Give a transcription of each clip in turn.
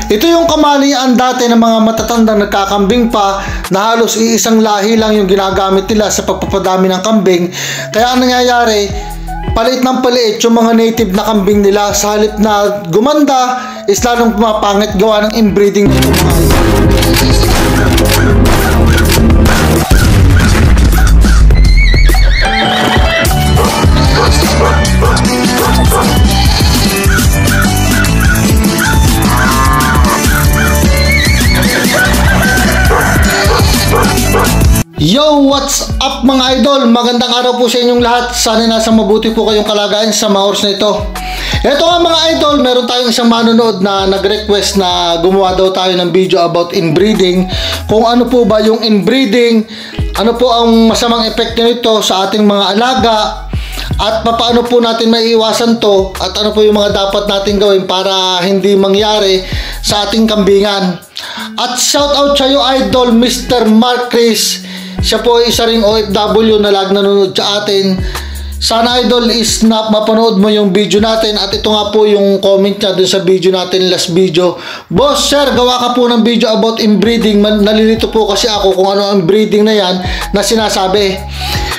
Ito yung kamalian dati ng mga matatandang nagkakambing pa na halos iisang lahi lang yung ginagamit nila sa pagpapadami ng kambing. Kaya ang nangyayari, paliit ng paliit yung mga native na kambing nila, sa halip na gumanda is lalong pumapangit gawa ng inbreeding nito mga Yo, what's up mga idol? Magandang araw po sa inyong lahat. Sana nasa mabuti po kayong kalagayan sa mga oras na ito. Ito nga mga idol, meron tayong isang manonood na nag-request na gumawa daw tayo ng video about inbreeding. Kung ano po ba yung inbreeding, ano po ang masamang epekto nito sa ating mga alaga, at paano po natin maiiwasan to, at ano po yung mga dapat natin gawin para hindi mangyari sa ating kambingan. At shout out sa iyo idol, Mr. Mark Chris. Siya po ay isa ring OFW na lag nanonood sa atin. Sana idol is mapanood mo yung video natin, at ito nga po yung comment niya dun sa video natin, last video. Boss sir, gawa ka po ng video about inbreeding. Nalilito po kasi ako kung ano ang breeding na yan na sinasabi.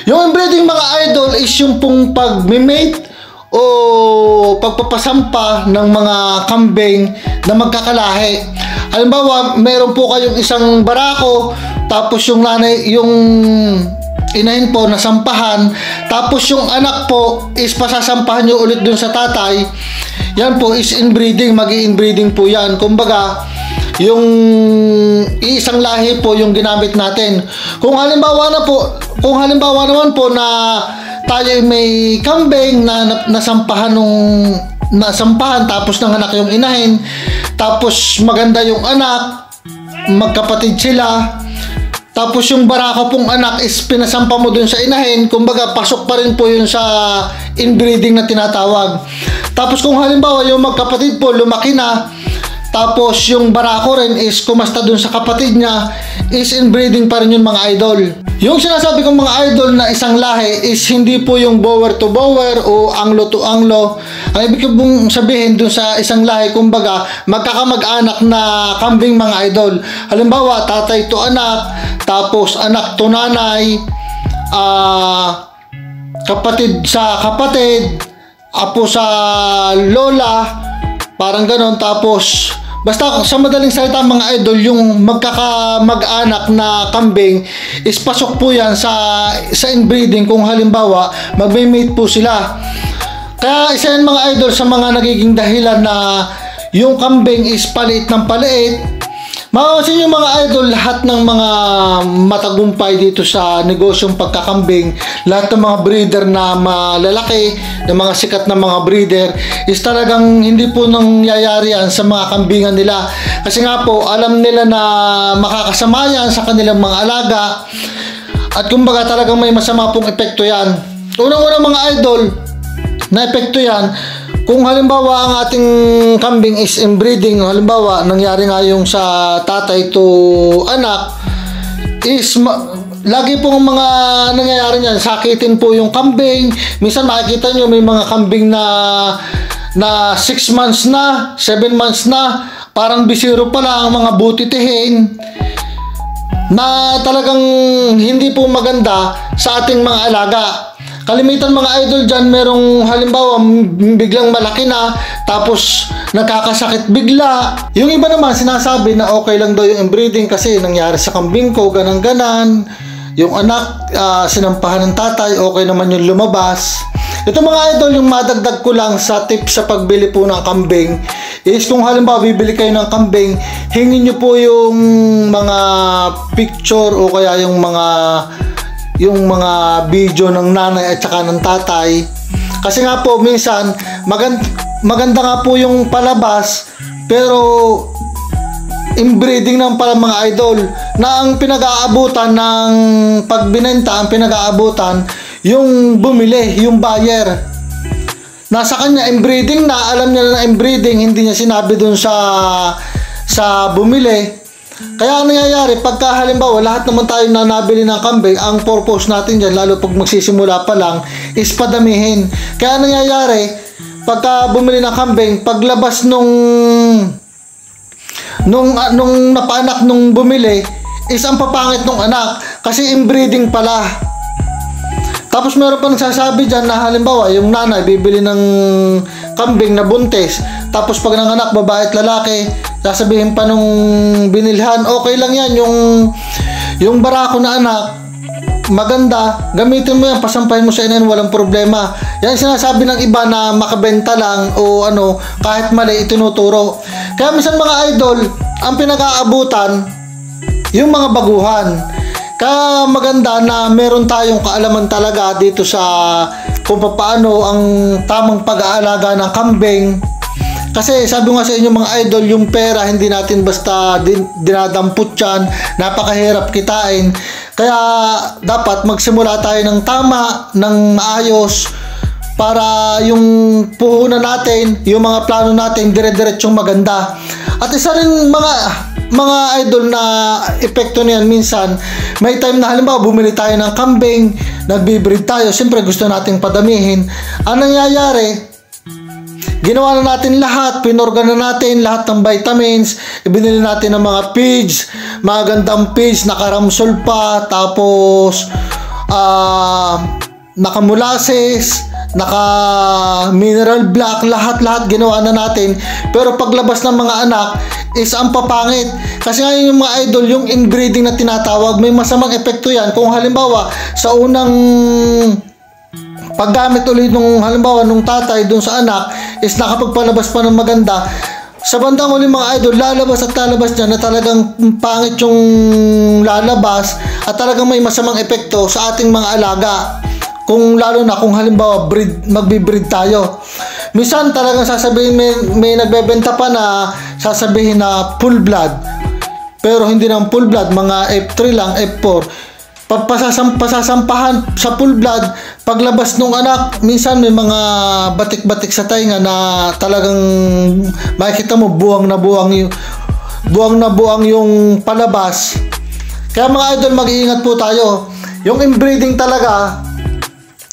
Yung inbreeding mga idol is yung pong pag-mate o pagpapasampa ng mga kambing na magkakalahi. Halimbawa, meron po kayong isang barako, tapos yung nanay, yung inahin po nasampahan, tapos yung anak po is pasasampahan nyo ulit dun sa tatay. Yan po is inbreeding, magi-inbreeding po yan. Kumbaga, yung isang lahi po yung ginamit natin. Kung halimbawa naman po na tayo may kambing na nasampahan tapos nanganak yung inahin, tapos maganda yung anak, magkapatid sila, tapos yung barako pong anak is pinasampa mo dun sa inahin, kumbaga pasok pa rin po yun sa inbreeding na tinatawag. Tapos kung halimbawa yung magkapatid po lumaki na, tapos yung barako rin is kumasta dun sa kapatid niya, is inbreeding pa rin yun mga idol. Yung sinasabi kong mga idol na isang lahi is hindi po yung bower to bower o anglo to anglo. Ang ibig kong sabihin dun sa isang lahi, kumbaga magkakamag-anak na kambing mga idol. Halimbawa tatay to anak, tapos anak to nanay, kapatid sa kapatid, apo sa lola, parang ganon. Tapos basta sa madaling salita mga idol, yung magkakamag-anak na kambing is pasok po yan sa inbreeding kung halimbawa magme-mate po sila. Kaya isa yan mga idol sa mga nagiging dahilan na yung kambing is paliit ng paliit. Mapapansin nyo mga idol, lahat ng mga matagumpay dito sa negosyong pagkakambing, lahat ng mga breeder na malalaki, ng mga sikat na mga breeder, is talagang hindi po nangyayari yan sa mga kambingan nila. Kasi nga po, alam nila na makakasama yan sa kanilang mga alaga, at kumbaga talagang may masama pong epekto yan. Unang-unang mga idol, na epekto yan, kung halimbawa ang ating kambing is inbreeding, halimbawa nangyari nga yung sa tatay to anak, is lagi pong mga nangyayari niyan, sakitin po yung kambing. Minsan makikita nyo may mga kambing na 6 months na, 7 months na, parang bisiro pa lang, mga butitihin, na talagang hindi po maganda sa ating mga alaga. Kalimitan mga idol dyan, merong halimbawa biglang malaki na, tapos nakakasakit bigla. Yung iba naman sinasabi na okay lang daw yung inbreeding kasi nangyari sa kambing ko, ganan-ganan. Yung anak, sinampahan ng tatay, okay naman yung lumabas. Ito mga idol, yung madagdag ko lang sa tips sa pagbili po ng kambing is kung halimbawa bibili kayo ng kambing, hingin nyo po yung mga picture o kaya yung mga video ng nanay at saka ng tatay. Kasi nga po minsan maganda nga po yung palabas, pero inbreeding ng pala mga idol, na ang pinag-aabutan ng pagbinenta, ang pinag-aabutan yung bumili, yung buyer. Nasa kanya inbreeding na, alam niya na inbreeding, hindi niya sinabi dun sa bumili. Kaya ang nangyayari, pagka halimbawa lahat naman tayo na nabili ng kambing, ang purpose natin dyan, lalo pag magsisimula pa lang, is padamihin. Kaya ang nangyayari, pagka bumili ng kambing, paglabas nung nung napaanak nung bumili is ang papangit nung anak kasi inbreeding pala. Tapos meron pa nagsasabi dyan na halimbawa yung nanay bibili ng kambing na buntis, tapos pag nanganak babae at lalaki, sasabihin pa nung binilhan, okay lang yan, yung barako na anak maganda, gamitin mo yan, pasampahin mo sa ina, walang problema. Yan sinasabi ng iba na makabenta lang o ano, kahit mali itinuturo. Kaya minsan mga idol, ang pinag-aabutan yung mga baguhan. Kaya maganda na meron tayong kaalaman talaga dito sa kung paano ang tamang pag-aalaga ng kambing. Kasi sabi nga sa inyo mga idol, yung pera hindi natin basta dinadampot yan, napakahirap kitain. Kaya dapat magsimula tayo ng tama, ng maayos, para yung puhunan natin, yung mga plano natin, dire-diretsyong maganda. At isa rin mga idol na epekto niyan, minsan may time na halimbawa bumili tayo ng kambing, nagbi-breed tayo, siyempre gusto nating padamihin. Ang nangyayari, ginawa na natin lahat, pinorgan na natin lahat ng vitamins, ibinili natin ng mga feeds, magandang feeds, nakaramsol pa, tapos naka-molasses, naka-mineral black, lahat ginawa na natin. Pero paglabas ng mga anak is ang papangit. Kasi ngayon yung mga idol, yung inbreeding na tinatawag, may masamang epekto yan. Kung halimbawa, sa unang paggamit ulit nung halimbawa nung tatay dun sa anak is nakapagpalabas pa ng maganda, sa bandang huli mga idol, lalabas niya na talagang pangit yung lalabas at talagang may masamang epekto sa ating mga alaga. Kung lalo na kung halimbawa magbi-breed tayo. Minsan talagang sasabihin, may nagbebenta pa na sasabihin na full blood. Pero hindi nang full blood, mga F3 lang, F4. Pasasampahan sa full blood, paglabas nung anak, minsan may mga batik-batik sa tainga na talagang makikita mo buwang na buwang yung palabas. Kaya mga idol, mag-iingat po tayo. Yung inbreeding talaga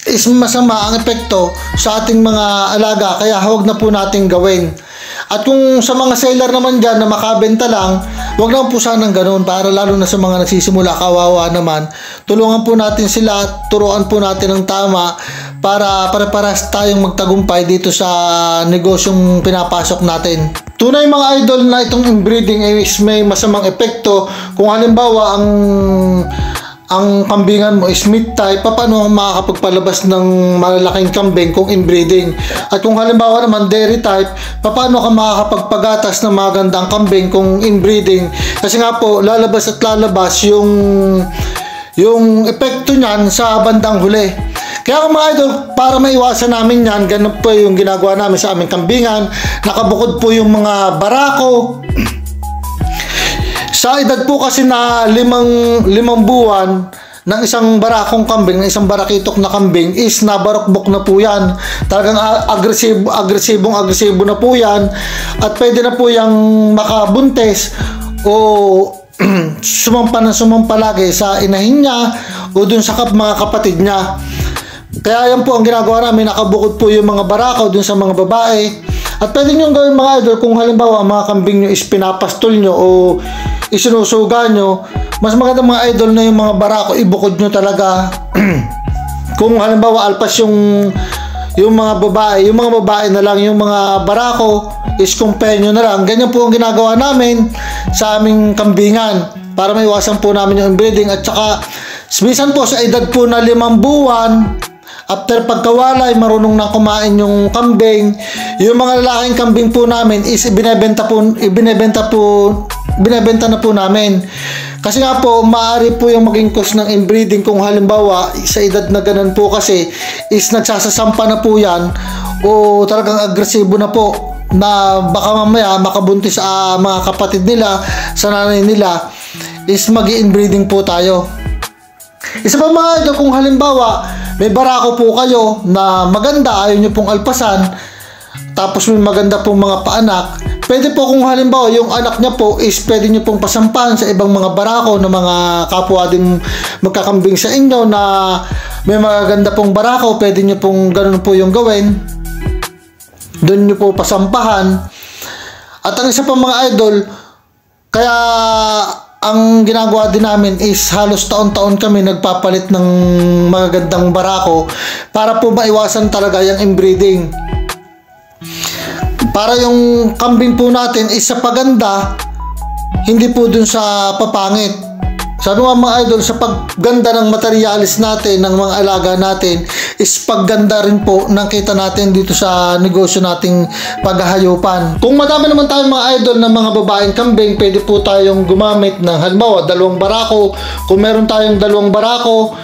is masama ang epekto sa ating mga alaga, kaya huwag na po nating gawin. At kung sa mga seller naman dyan na makabenta lang, huwag naman po sanang ganun, para lalo na sa mga nagsisimula, kawawa naman. Tulungan po natin sila, turuan po natin ng tama para pare-paras tayong magtagumpay dito sa negosyong pinapasok natin. Tunay mga idol na itong inbreeding is may masamang epekto. Kung halimbawa ang kambingan mo is meat type, paano makakapagpalabas ng malalaking kambing kung inbreeding? At kung halimbawa naman dairy type, paano ka makakapagpagatas ng magandang kambing kung inbreeding? Kasi nga po, lalabas yung epekto niyan sa bandang huli. Kaya mga idol, para maiwasan namin yan, ganun po yung ginagawa namin sa aming kambingan. Nakabukod po yung mga barako. Sa edad po kasi na limang buwan ng isang barakong kambing, ng isang barakitok na kambing is nabarokbok na po yan. Talagang agresibo na po yan. At pwede na po yung makabuntes o sumampa lagi sa inahin niya o dun sa mga kapatid niya. Kaya yan po ang ginagawa namin, nakabukod po yung mga barako dun sa mga babae. At pwede nyo gawin mga idol, kung halimbawa mga kambing nyo is pinapastol nyo o isinusuga nyo, mas maganda mga idol na yung mga barako ibukod nyo talaga. Kung halimbawa alpas yung mga babae na lang, yung mga barako is kumpenyo na lang. Ganyan po ang ginagawa namin sa aming kambingan para maiwasan po namin yung inbreeding. At saka minsan po sa edad po na 5 buwan, after pagkawalay, marunong na kumain yung kambing, yung mga lalaking kambing po namin is binebenta na po namin. Kasi nga po, maaari po yung maging cause ng inbreeding kung halimbawa sa edad na ganun po, kasi is nagsasasampa na po yan o talagang agresibo na po, na baka mamaya makabuntis sa mga kapatid nila, sa nanay nila, is mag-inbreeding po tayo. Isa pa mga ito, kung halimbawa may barako po kayo na maganda, ayaw nyo pong alpasan, tapos may maganda pong mga paanak, pwede po kung halimbawa yung anak niya po is pwede nyo pong pasampahan sa ibang mga barako na mga kapwa din magkakambing sa inyo na may maganda pong barako, pwede nyo pong ganun po yung gawin, doon nyo po pasampahan. At ang isa pa mga idol, Kaya ang ginagawa din namin is halos taon-taon kami nagpapalit ng magagandang barako para po maiwasan talaga yung inbreeding. Para yung kambing po natin is sa paganda, hindi po dun sa papangit. Sabi nga mga idol, sa pagganda ng materialis natin, ng mga alaga natin, is pagganda rin po ng kita natin dito sa negosyo nating paghahayupan. Kung madami naman tayong mga idol ng mga babaeng kambing, pwede po tayong gumamit ng halimbawa 2 barako. Kung meron tayong 2 barako,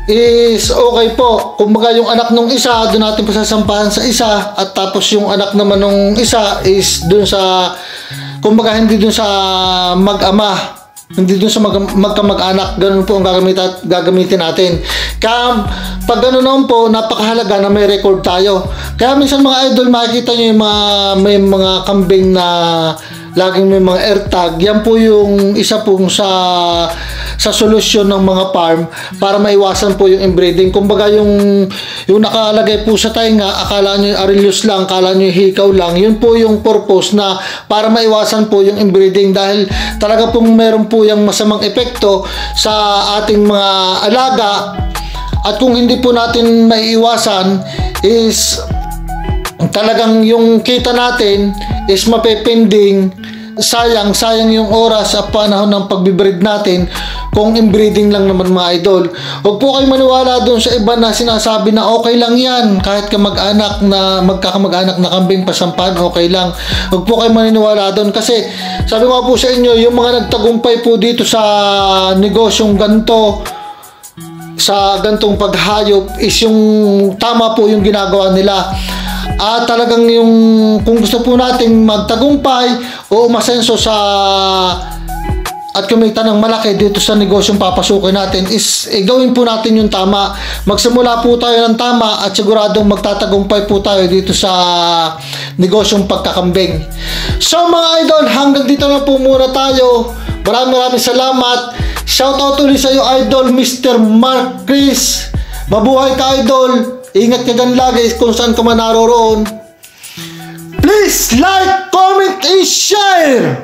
is okay po. Kumbaga yung anak nung isa, doon natin pasasampahan sa isa, at tapos yung anak naman nung isa is doon sa, kumbaga hindi doon sa mag-ama, hindi doon sa magkamag-anak. Ganun po ang gagamitin natin. Kaya pag gano'n naman po, napakahalaga na may record tayo. Kaya minsan mga idol, makikita nyo yung may mga kambing na laging may mga AirTag. Yan po yung isa pong sa solusyon ng mga farm para maiwasan po yung inbreeding. Kumbaga yung nakalagay po sa tainga, akala nyo yung arillos lang, akala nyo yung hikaw lang. Yun po yung purpose na para maiwasan po yung inbreeding, dahil talaga pong meron po yung masamang epekto sa ating mga alaga. At kung hindi po natin maiiwasan is talagang yung kita natin is mapepending. Sayang yung oras at panahon ng pagbibreed natin kung inbreeding lang naman mga idol. Huwag po kayo maniwala doon sa iba na sinasabi na okay lang yan, kahit magkakamag-anak na kambing pasampan, okay lang. Huwag po kayo maniniwala doon, kasi sabi ko po sa inyo, yung mga nagtagumpay po dito sa negosyong ganito, sa gantong paghayop, is yung tama po yung ginagawa nila. At talagang yung kung gusto po nating magtagumpay o umasenso sa at kumita ng malaki dito sa negosyong papasukin natin, is gawin po natin yung tama. Magsimula po tayo ng tama at siguradong magtatagumpay po tayo dito sa negosyong pagkakambing. So mga idol, hanggang dito na po muna tayo. Maraming salamat. Shoutout ulit sa iyo idol, Mr. Mark Chris. Mabuhay ka idol. Ingat ka dyan lagi kung saan ka man naroroon. Please like, comment, and share!